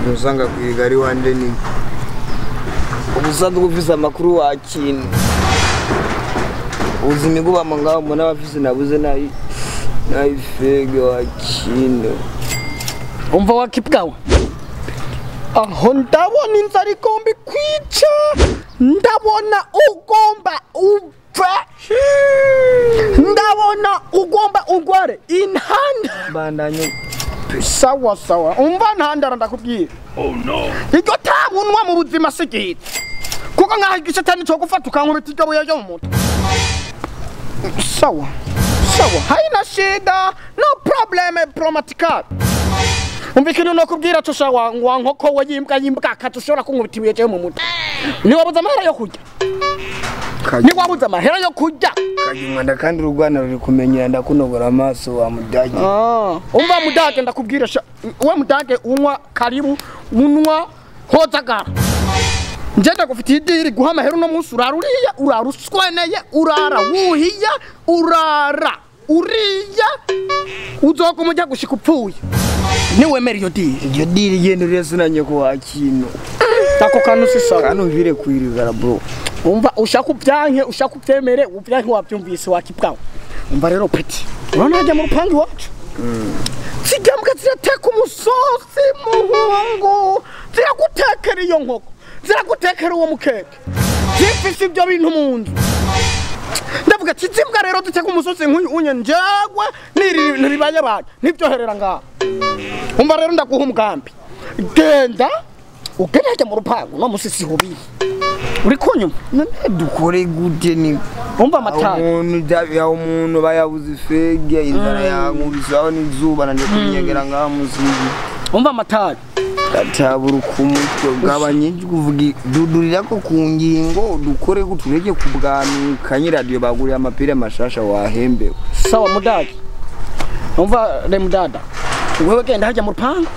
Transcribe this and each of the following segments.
Musanga kwigari wande ni. Ubusanzwe ufise amakuru wakina. Uzimi kuba mangao mbona bafise nabuze nayi ifege wakina. Umva wakipgawa. Aho ndabona inzara igomba kwica. Ndabona ugomba upfa. Ndabona ugomba ugware inhanda. Bandanye. Sawa sawa. Umva ntandara ndakubwira. Oh no. Iko tabunwa mu buzima sigiti. Kuko nkaho igishatani cyo gufata ukankubita igabo yaje mu mutwe. Sawa. Sawa. Haina shida. No problem problematical. Umvikino no kubwira cyo shawa nkoko yimbwa katushora kunkubita yaje mu mutwe. Ni wabuza amahera yo kurya. Ni wabuza amahera yo kurya. Kagimanda kandi urugwana ruri kumenyera ndakunogora amaso wa mudage. Umva mudage ndakubwira we mudage unywa karibu unwa hozagara. Njenda gufitiye idiri guha amahera no munsi uraruriya urarusweneye urara wuhiya urara uriya uzoka umujya gushika upfuye. Niwemera iyo diri genda resunanye ko wakino. Tako kanu sisa kanu vire kwirigara bro. Umva ushaka ubyanke ushaka ubyemere ubyanke wabyumvise wakipwawe. Umva rero peti urana hajya mu rupangu wacu. Sigambwa zirateka umusozi muhungu ziragutekera iyo nkoko ziragutekera uwo mukeke zifise ibyo bintu mu nzu. Ndavuga ati zimbwa rero duteka umusozi nk'unye njagwe niribaye baje nibyoherera ngaho. Umva rero ndaguha umugambi genda ugeneye mu rupangu no musisi hubiri uri kunyuma dukore gute ni umva amatara umuntu bayabuze fege inzara yankubisaho n'izuba nanje kunyegera ngaho muzizi. Umva amatara atabura kumutwe bwabanyije kuvuga dudurira ko ku ngingo dukore guturege kubwanuka nyiradio baguriye amapire mashasha wahembewe. Sawa mudage. Umva le mudada wewe genda hajya mu rupangu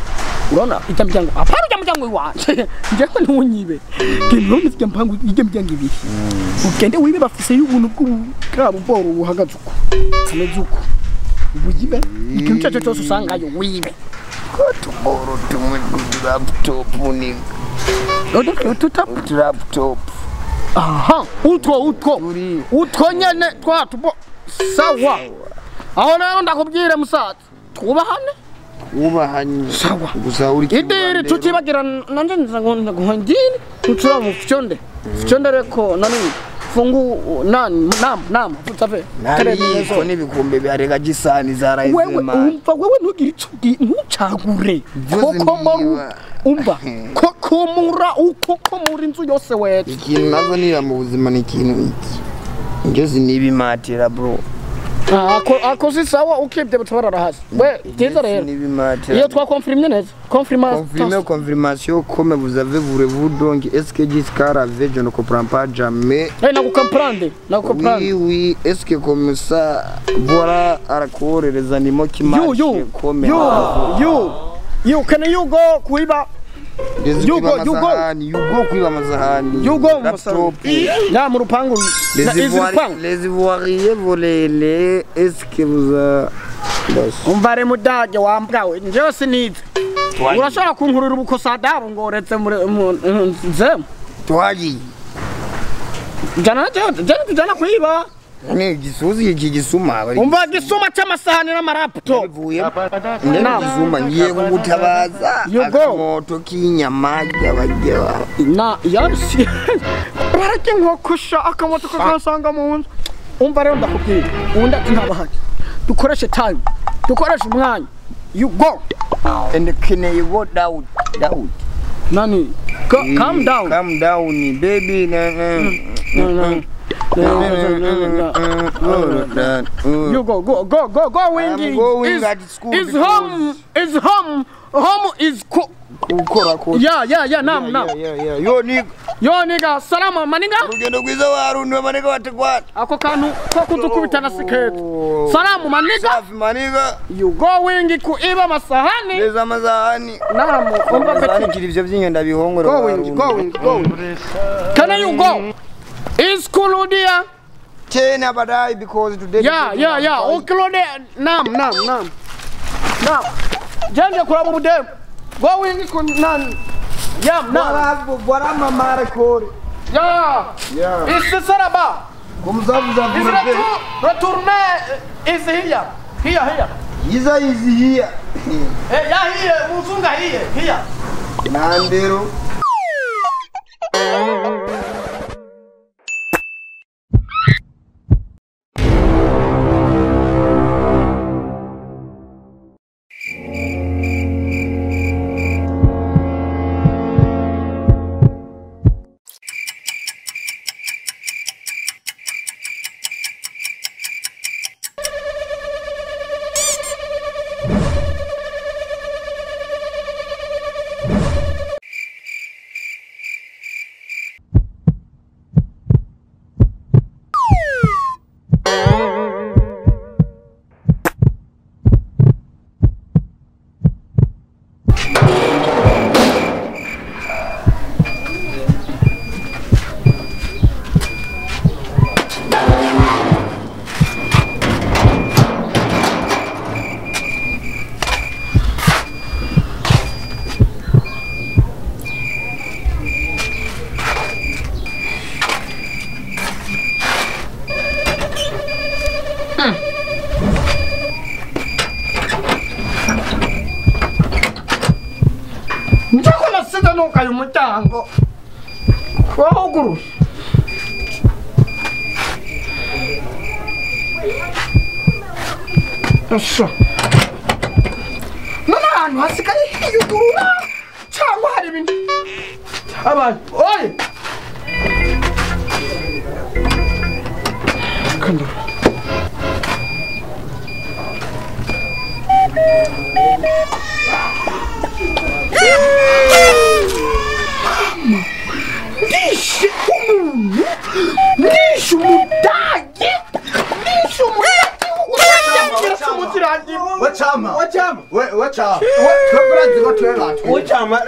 urona itamyango apana jamyango iwanje njyewe ntunyibe genda nizike mpangu igemyango ibiri ugende wibe bafise y'ubuntu bw'ubwabo boro buhagaze uko kameze uko ubuyibe ikintu cyacu cyose usangayo wibe ko tuboro tumwe laptop ni laptop. Aha utwo nyene twatubo sawa. Aho rero ndakubwire musaza twubahane sawa gusa uri idiri tukibagira nanje nzaguhandini tutura mu fyonde reko nani fungu nam tutave televiziyo n'ibikombe byarega gisani zarayizema. Wewe ntugira icugi ntucagure koko moru umva koko mura ukoko muri inzu yose wewe ikintu nazo nira mu buzima ni ikintu iki ngeze nibimatira bro. Ako si sawa ukibye butwara hasi. We teza rero. Iyo twa confirmer neza. Confirmation comme vous avez voulez-vous donc est-ce que Giscard je ne comprends pas jamais. Na comprendre. Oui, est-ce que comme ça voilà aracore les animaux qui marchent comme you can you go kuiba. You go kuiba mazahani. You go laptop. Na mu rupangu. Les Ivoiriens volés, est-ce que vous Umvare mudage wambwawe njewe sinize. Urashobora kunkurura ubukosa dabo ngo uretse nzem. Twaji. Jana kuiba. Ni gisuzi iki gisuma bari. Umva gisuma cy'amasahani n'amarapto. Gisuma ngiye kugutabaza. Moto kinyamaga bajya. Na yasi. Barake nkokosha akamoto kakasanga mu nzu. Umva rero ndakubwira. Unda tinabahaki. Dukoreshe time. Dukoreshe umwanya. You go. And can you go down? Nani? Calm down, baby. No. You go Wingy. Is home. Home is Yeah, nam. Yo nigga, salama maninga. Rugendo gwiza warundo maninga watekwata. Ako kanu ko kuzukubitana sikete. Salamu maninga. Safi maninga. You going kuiba masahani. Leza masahani. Namu, umba masahani kirivyo vyingenda bihongoro. Going. Can you go? Is Kuludia? Tena badai because today. Yeah. Ukuludia. Nam. Janja kula mudem. Rwawe ni kunan. Yam na. Voilà maman record. Ya. Ist ça là-bas? Comme ça vous avez retourner ici here. Iza is here. Ya here, muzunga here. Nandero. Kayo mutango. Wahuguru. Asha. Nana hasikaye yugurura. Cyangwa hari ibintu. Abantu. Oye. Kanda. Nishu mudage. Wachama. Wachama.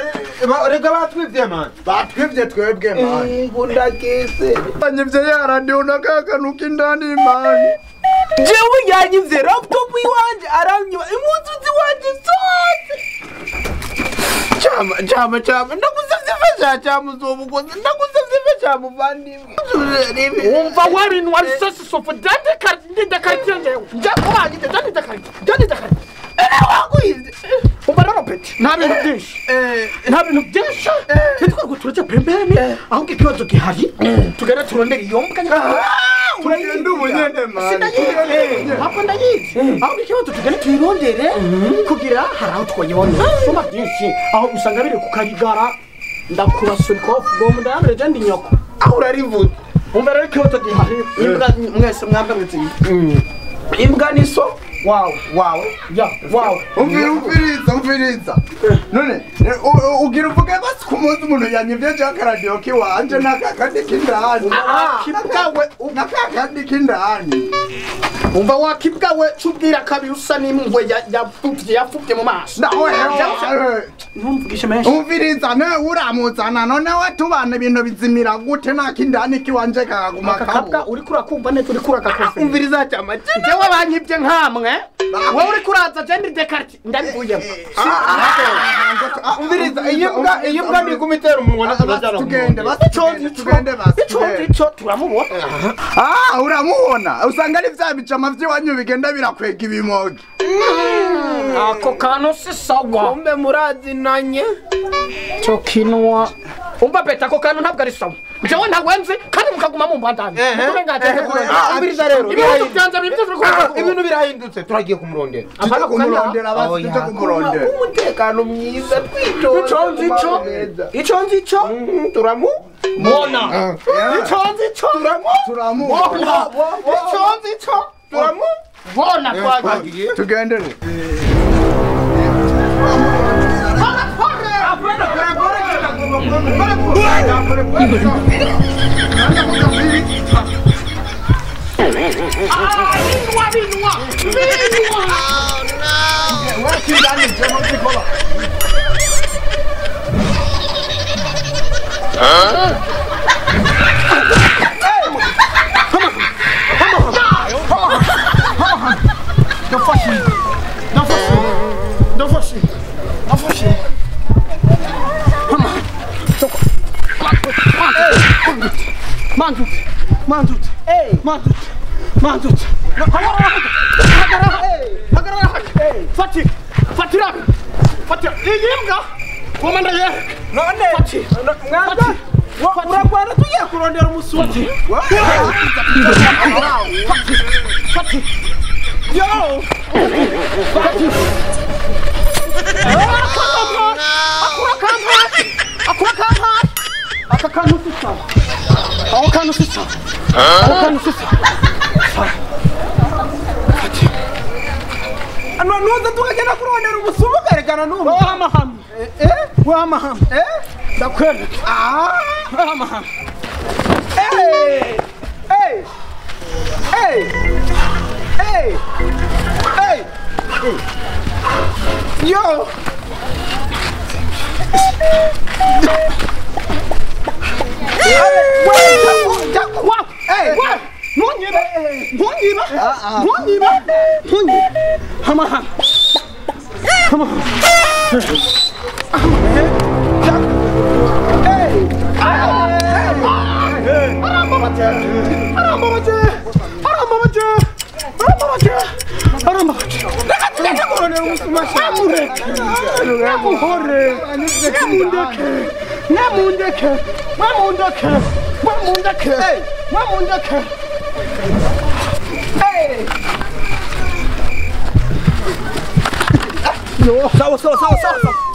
Rega batwivye man. Batwivye twebwe man. Ngundakese. Banyivye yaradiyo nakakanuka indani man. Jewe yanyivye laptop iwanje aranywa impunzu ziwanje zose. Chama. Ndakuzavye chama uzobukoze. Ndakuzavye chama uvandimwe. Umva wari wari sose sofa dande karti ndewe. Njakubangite dande karti. Wagwivye. Umva rero peti. Nta bintu byinshi. Nitwa turaje pembeni. Aho ikibazo gihari. Tugera turondera iyo mbwa. Turagenda ubunyende man. Hapo ndayizi. Aho ikibazo tugera tuyirondere kugira hari aho twayibona. Soma byinshi. Aho usanga biri ku karigara. Ndakurasura ko gomba ndamre jandi nyoko. Aho urarivuze. Umva rero ikibazo gihari. Imbwa mwese mwambaritse. Imbwa niso. Wow. Ya, wow. Umviriza. None ugira uvuge basi kumunsi umuntu yanyivye cyangwa radio kiwanje nakakandi kindani. Kibwawe nakakandi kindani. Umva wakibwawe cubwira kabi usa n'imwe yafupye mu maso. Nawe ntumvugishe menshi. Umviriza ne uramuzana none we tubana ibintu bizimira gute nakindani kiwanje kaguma kakabwa uri kurakumva neza uri kurakakofe. Umviriza cyama. Jewe banyibye nkamwe. Wewe uri kuraza jendi dekarti ndabivuyemo. Umviriza iyo mbwa ndi kumitera umunwa natujana. Tugende basi. Ico turamubona. Uramubona. Usanga ari vya bicama vy'iwanyu bigenda birakwega ibimogi. Ako kano si sawa. Kumbe murazinanye. Cyo kinwa. Umva beta ako kano ntabwo ari sawa. Jewe ntagwenze kandi mukaguma mu mbandanye. Umviriza rero. Ibintu birahindutse turagiye kumurondera. Tujya kumurondera basi tujya kumurondera. Umutekano mwiza twitoza. Ico nzico turamu mona. Ico nzico turamu. Ico nzico turamu bona twagiye. Tugendere. Fatira. Iyimbwa. Komanda ye. None. Mwanga. Uragwana tugiye kurondera umusuti. Yo. Nuza tukagenda kurondera umusumu karekana n'ubu. Wamaham. Ndakwenda. Wamaham. Yo.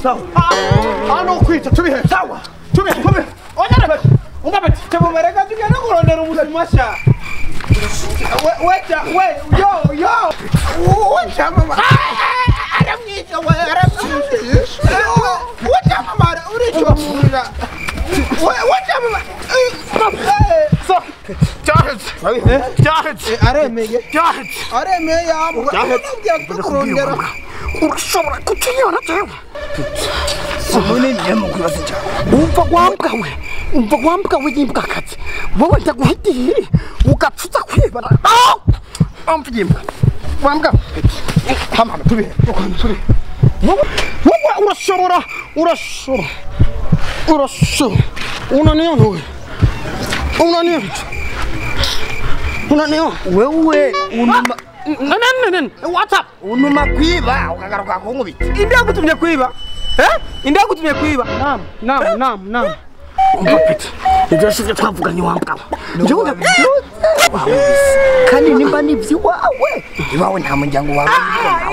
Sawa. Ano kwita tubihe. Sawa. Tubihe. Onyara. Ungabati. Tamumereka tugenda kurondera umusumasha. Yo. Wacha mama. Aramwisha wacha mama urichwa. Wacha mama. So. Jahet. Aremeye. Kurondera. Urashobora kukinyona jewe. Simone ndemo kwibaza. Umva gwambwa w'imbwa kati. Wowe ndaguhitiye ugapfuza kwibara. Amvyimba. Gwambwa. Hama tubihe. Wowe urashobora. Unaniyo. Wewe unuma What's up? unuma kwiba ukagaruka kunkubita. Indagutumye kwiba? Indagutumye kwiba? Naam. Umpapita. Ibyo sivyo twavuganye wambwa. Njyewe Kandi nimba nivyi wawe. Iwawe nta muryango wawe.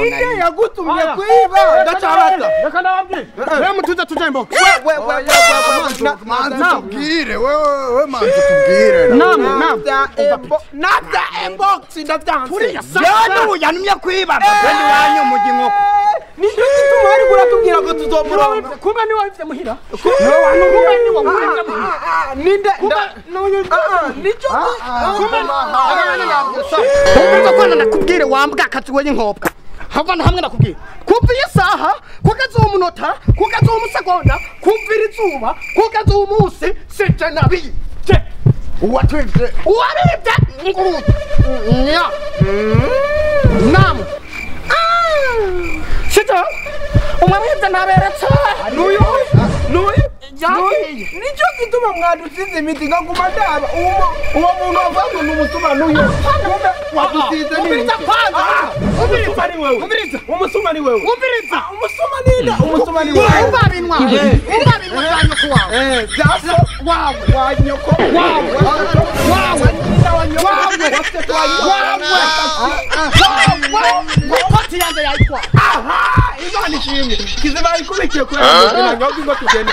Inde yagutumye kwiba. Ndacabata. Reka ndababwire. Wewe mutuza tujembo. Manza tubwire wewe manza tubwire. Naam. Nabda inbox ndavyanse. Yano yanumye kwiba. Beni wanyu mugi nkoko. Nijye gituma ari kuratubwira ko tuzomuronga. Kumbe ni wafite muhira. Kumbe ni wafite muhira. Ninde nicho Kumbe ko nakubwire wambwa kati we inkobwa. Havana hamwe nakubwire. Kumvira isaha, kugaza umunota, kugaza umusegonda, kumvira izuba, kugaza umunsi, sije nabi. Uwatwivye. Uwaribye nguru. Nya. Naam. Sije. Umwamwibye naberetse. Nuyu. Nicho gituma mwadusize imiti ngaguma ndaba. Uwo muntu avanga n'umusuma nuyu. Wadusize ni. Umviriza kwanza. Umusuma ni wewe. Umviriza. Umusuma ni wewe. Umviriza. Umusuma ni umusuma ni wewe. Umbabinwa nyoko wawe. Zaso wawe wanyoko. Koti yanze yaitwa. Aha, imana ishimye. Kiziba ikubikiye kuri ino nyogi ngo tugende.